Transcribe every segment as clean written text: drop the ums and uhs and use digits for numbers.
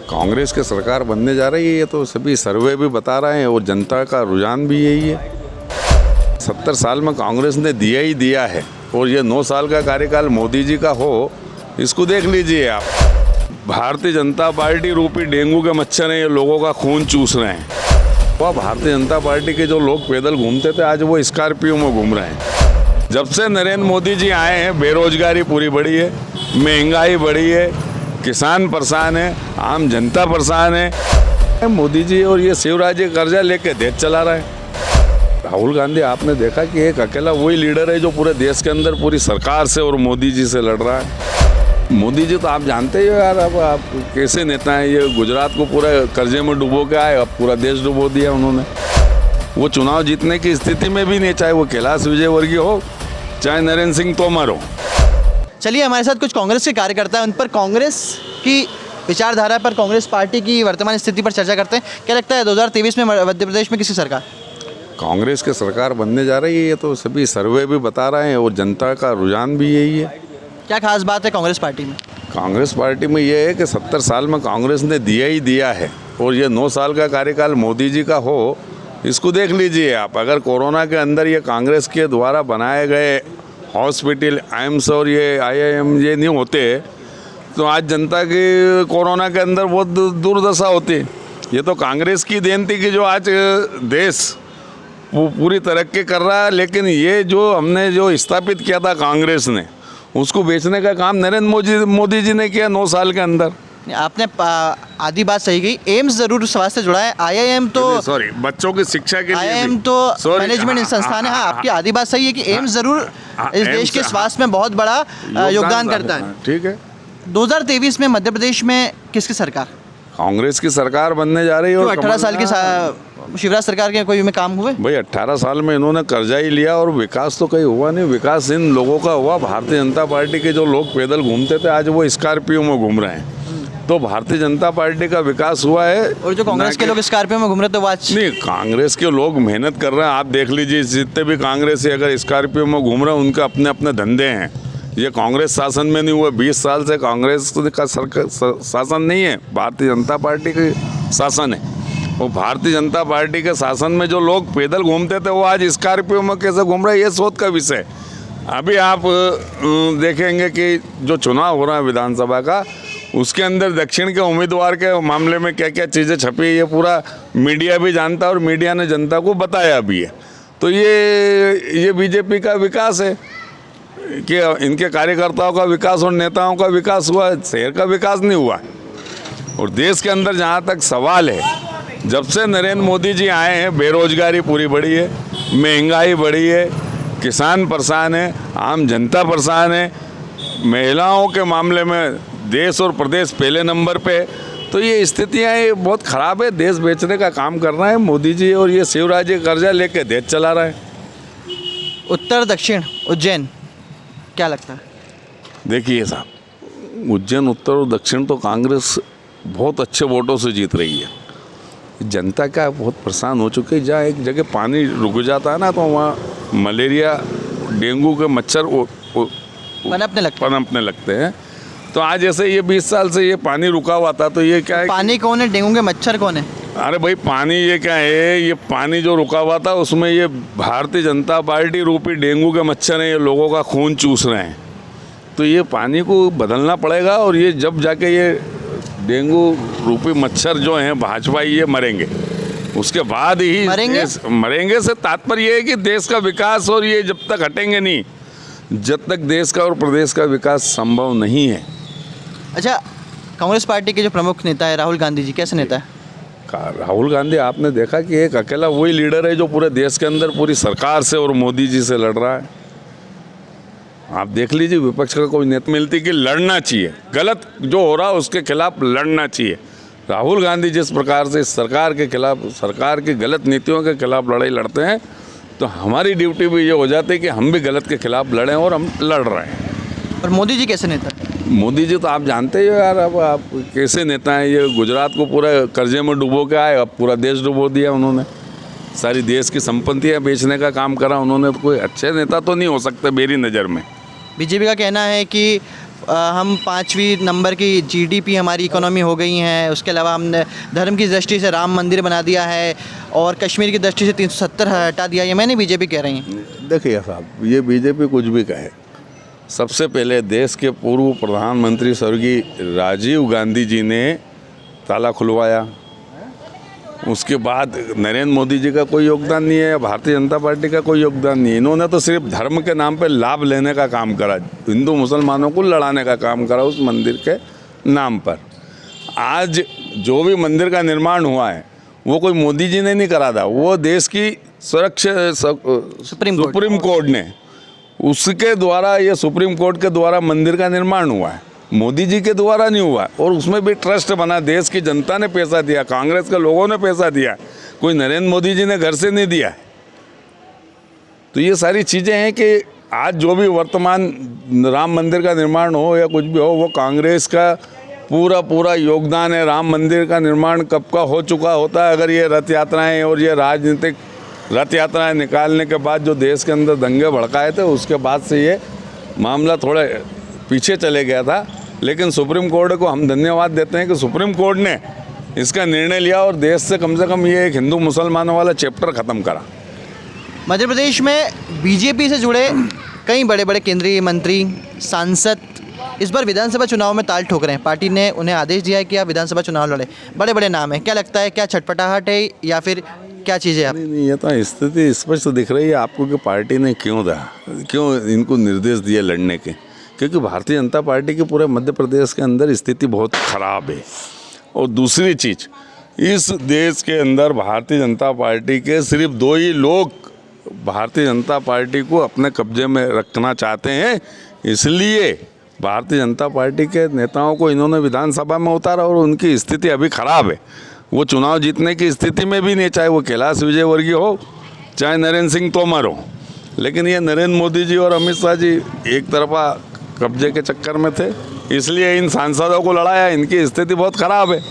कांग्रेस की सरकार बनने जा रही है, ये तो सभी सर्वे भी बता रहे हैं और जनता का रुझान भी यही है। 70 साल में कांग्रेस ने दिया ही दिया है और ये 9 साल का कार्यकाल मोदी जी का हो, इसको देख लीजिए आप। भारतीय जनता पार्टी रूपी डेंगू के मच्छर हैं, ये लोगों का खून चूस रहे हैं। वह भारतीय जनता पार्टी के जो लोग पैदल घूमते थे, आज वो स्कॉर्पियो में घूम रहे हैं। जब से नरेंद्र मोदी जी आए हैं, बेरोजगारी पूरी बढ़ी है, महंगाई बढ़ी है, किसान परेशान है, आम जनता परेशान है। मोदी जी और ये शिवराज जी कर्जा लेके देश चला रहा है। राहुल गांधी आपने देखा कि एक अकेला वही लीडर है जो पूरे देश के अंदर पूरी सरकार से और मोदी जी से लड़ रहा है। मोदी जी तो आप जानते ही हो यार, अब आप कैसे नेता हैं। ये गुजरात को पूरा कर्जे में डुबो के आए, अब पूरा देश डुबो दिया उन्होंने। वो चुनाव जीतने की स्थिति में भी नहीं, चाहे वो कैलाश विजयवर्गीय हो, चाहे नरेंद्र सिंह तोमर हो। चलिए, हमारे साथ कुछ कांग्रेस के कार्यकर्ता हैं, उन पर कांग्रेस की विचारधारा पर, कांग्रेस पार्टी की वर्तमान स्थिति पर चर्चा करते हैं। क्या लगता है 2023 में मध्य प्रदेश में किसकी सरकार? कांग्रेस की सरकार बनने जा रही है, ये तो सभी सर्वे भी बता रहे हैं और जनता का रुझान भी यही है। क्या खास बात है कांग्रेस पार्टी में? कांग्रेस पार्टी में ये है कि 70 साल में कांग्रेस ने दिया ही दिया है और ये 9 साल का कार्यकाल मोदी जी का हो, इसको देख लीजिए आप। अगर कोरोना के अंदर ये कांग्रेस के द्वारा बनाए गए हॉस्पिटल, एम्स और ये IIM ये नहीं होते तो आज जनता की कोरोना के अंदर बहुत दुर्दशा होती। ये तो कांग्रेस की देन थी कि जो आज देश वो पूरी तरक्की कर रहा है। लेकिन ये जो हमने जो स्थापित किया था कांग्रेस ने, उसको बेचने का काम नरेंद्र मोदी जी ने किया 9 साल के अंदर। आपने आधी बात सही कही। एम्स जरूर स्वास्थ्य से जुड़ा है, IIM तो सॉरी बच्चों की शिक्षा के लिए IIM तो मैनेजमेंट संस्थान है। हाँ, आपकी आधी बात सही है कि एम्स जरूर इस देश के स्वास्थ्य में बहुत बड़ा योगदान करता है। ठीक है। 2023 में मध्य प्रदेश में किसकी सरकार? कांग्रेस की सरकार बनने जा रही है। तो 18 साल की शिवराज सरकार के कोई में काम हुए? भाई 18 साल में इन्होंने कर्जा ही लिया और विकास तो कहीं हुआ नहीं। विकास इन लोगों का हुआ, भारतीय जनता पार्टी के जो लोग पैदल घूमते थे, आज वो स्कॉर्पियो में घूम रहे हैं। तो भारतीय जनता पार्टी का विकास हुआ है। और जो कांग्रेस के लोग स्कॉर्पियो में घूम रहे थे, वो आज नहीं, कांग्रेस के लोग मेहनत कर रहे हैं। आप देख लीजिए, जितने भी कांग्रेस से अगर स्कॉर्पियो में घूम रहे हैं, उनके अपने अपने धंधे हैं। ये कांग्रेस शासन में नहीं हुआ। 20 साल से कांग्रेस का शासन नहीं है, भारतीय जनता पार्टी का शासन है। वो भारतीय जनता पार्टी के शासन में जो लोग पैदल घूमते थे, वो आज स्कॉर्पियो में कैसे घूम रहे हैं, ये शोध का विषय। अभी आप देखेंगे कि जो चुनाव हो रहा है विधानसभा का, उसके अंदर दक्षिण के उम्मीदवार के मामले में क्या क्या चीज़ें छपी है, ये पूरा मीडिया भी जानता है और मीडिया ने जनता को बताया भी है। तो ये बीजेपी का विकास है कि इनके कार्यकर्ताओं का विकास और नेताओं का विकास हुआ, शहर का विकास नहीं हुआ। और देश के अंदर जहाँ तक सवाल है, जब से नरेंद्र मोदी जी आए हैं, बेरोजगारी पूरी बढ़ी है, महंगाई बढ़ी है, किसान परेशान है, आम जनता परेशान है, महिलाओं के मामले में देश और प्रदेश पहले नंबर पे। तो ये स्थितियाँ ये बहुत ख़राब है। देश बेचने का काम कर रहा है मोदी जी और ये शिवराज जी कर्जा लेके देश चला रहा है। उत्तर दक्षिण उज्जैन क्या लगता है? देखिए साहब, उज्जैन उत्तर और दक्षिण तो कांग्रेस बहुत अच्छे वोटों से जीत रही है। जनता का बहुत परेशान हो चुकी है। जहाँ एक जगह पानी रुक जाता है ना, तो वहाँ मलेरिया, डेंगू के मच्छर पनपने लगते हैं। तो आज जैसे ये 20 साल से ये पानी रुका हुआ था, तो ये क्या है? पानी कौन है? डेंगू के मच्छर कौन है? अरे भाई, पानी ये क्या है? ये पानी जो रुका हुआ था, उसमें ये भारतीय जनता पार्टी रूपी डेंगू के मच्छर हैं, ये लोगों का खून चूस रहे हैं। तो ये पानी को बदलना पड़ेगा और ये जब जाके ये डेंगू रूपी मच्छर जो हैं भाजपा, ये मरेंगे। उसके बाद ही मरेंगे से तात्पर्य ये है कि देश का विकास, और ये जब तक हटेंगे नहीं, जब तक देश का और प्रदेश का विकास संभव नहीं है। अच्छा, कांग्रेस पार्टी के जो प्रमुख नेता है राहुल गांधी जी, कैसे नेता है? राहुल गांधी आपने देखा कि एक अकेला वही लीडर है जो पूरे देश के अंदर पूरी सरकार से और मोदी जी से लड़ रहा है। आप देख लीजिए, विपक्ष का कोई नेता मिलती कि लड़ना चाहिए, गलत जो हो रहा है उसके खिलाफ लड़ना चाहिए। राहुल गांधी जिस प्रकार से सरकार के खिलाफ, सरकार की गलत नीतियों के खिलाफ लड़ाई लड़ते हैं, तो हमारी ड्यूटी भी ये हो जाती है कि हम भी गलत के खिलाफ लड़ें, और हम लड़ रहे हैं। और मोदी जी कैसे नेता? मोदी जी तो आप जानते ही हो यार, अब आप कैसे नेता हैं। ये गुजरात को पूरा कर्जे में डुबो के आए, अब पूरा देश डुबो दिया उन्होंने। सारी देश की संपत्तियां बेचने का काम करा उन्होंने। तो कोई अच्छे नेता तो नहीं हो सकते मेरी नज़र में। बीजेपी का कहना है कि हम 5वीं नंबर की जीडीपी हमारी इकोनॉमी हो गई हैं, उसके अलावा हमने धर्म की दृष्टि से राम मंदिर बना दिया है और कश्मीर की दृष्टि से 370 हटा दिया, ये मैंने बीजेपी कह रही हैं। देखिए साहब, ये बीजेपी कुछ भी कहे, सबसे पहले देश के पूर्व प्रधानमंत्री स्वर्गीय राजीव गांधी जी ने ताला खुलवाया। उसके बाद नरेंद्र मोदी जी का कोई योगदान नहीं है, भारतीय जनता पार्टी का कोई योगदान नहीं है। इन्होंने तो सिर्फ धर्म के नाम पे लाभ लेने का काम करा, हिंदू मुसलमानों को लड़ाने का काम करा उस मंदिर के नाम पर। आज जो भी मंदिर का निर्माण हुआ है वो कोई मोदी जी ने नहीं करा था, वो देश की सुरक्षा सुप्रीम कोर्ट ने, उसके द्वारा, ये सुप्रीम कोर्ट के द्वारा मंदिर का निर्माण हुआ है, मोदी जी के द्वारा नहीं हुआ। और उसमें भी ट्रस्ट बना, देश की जनता ने पैसा दिया, कांग्रेस के लोगों ने पैसा दिया, कोई नरेंद्र मोदी जी ने घर से नहीं दिया है। तो ये सारी चीज़ें हैं कि आज जो भी वर्तमान राम मंदिर का निर्माण हो या कुछ भी हो, वो कांग्रेस का पूरा योगदान है। राम मंदिर का निर्माण कब का हो चुका होता है अगर ये रथ यात्राएँ और ये राजनीतिक रथ यात्राएँ निकालने के बाद जो देश के अंदर दंगे भड़काए थे, उसके बाद से ये मामला थोड़ा पीछे चले गया था। लेकिन सुप्रीम कोर्ट को हम धन्यवाद देते हैं कि सुप्रीम कोर्ट ने इसका निर्णय लिया और देश से कम ये एक हिंदू मुसलमानों वाला चैप्टर ख़त्म करा। मध्य प्रदेश में बीजेपी से जुड़े कई बड़े बड़े केंद्रीय मंत्री, सांसद इस बार विधानसभा चुनाव में ताल ठोक रहे हैं। पार्टी ने उन्हें आदेश दिया है कि आप विधानसभा चुनाव लड़े, बड़े बड़े नाम हैं। क्या लगता है, क्या छटपटाहट है या फिर क्या चीज़ है? आप नहीं, ये तो स्थिति स्पष्ट दिख रही है आपको कि पार्टी ने क्यों इनको निर्देश दिए लड़ने के, क्योंकि भारतीय जनता पार्टी के पूरे मध्य प्रदेश के अंदर स्थिति बहुत ख़राब है। और दूसरी चीज़, इस देश के अंदर भारतीय जनता पार्टी के सिर्फ 2 ही लोग भारतीय जनता पार्टी को अपने कब्जे में रखना चाहते हैं, इसलिए भारतीय जनता पार्टी के नेताओं को इन्होंने विधानसभा में उतारा और उनकी स्थिति अभी ख़राब है। वो चुनाव जीतने की स्थिति में भी नहीं, चाहे वो कैलाश विजयवर्गीय हो, चाहे नरेंद्र सिंह तोमर हो। लेकिन ये नरेंद्र मोदी जी और अमित शाह जी एक तरफा कब्जे के चक्कर में थे, इसलिए इन सांसदों को लड़ाया। इनकी स्थिति बहुत ख़राब है।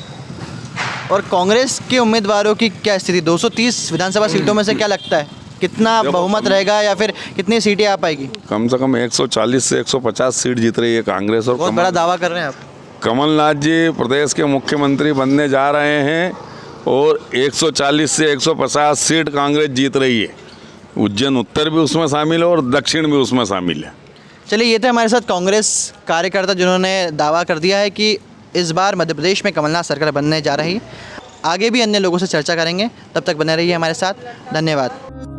और कांग्रेस के उम्मीदवारों की क्या स्थिति? 230 विधानसभा सीटों में से क्या लगता है कितना बहुमत रहेगा या फिर कितनी सीटें आ पाएगी? कम से कम 140 से 150 सीट जीत रही है कांग्रेस। और बहुत बड़ा दावा कर रहे हैं आप। कमलनाथ जी प्रदेश के मुख्यमंत्री बनने जा रहे हैं और 140 से 150 सीट कांग्रेस जीत रही है। उज्जैन उत्तर भी उसमें शामिल है और दक्षिण भी उसमें शामिल है। चलिए, ये थे हमारे साथ कांग्रेस कार्यकर्ता जिन्होंने दावा कर दिया है कि इस बार मध्य प्रदेश में कमलनाथ सरकार बनने जा रही है। आगे भी अन्य लोगों से चर्चा करेंगे, तब तक बने रहिए हमारे साथ। धन्यवाद।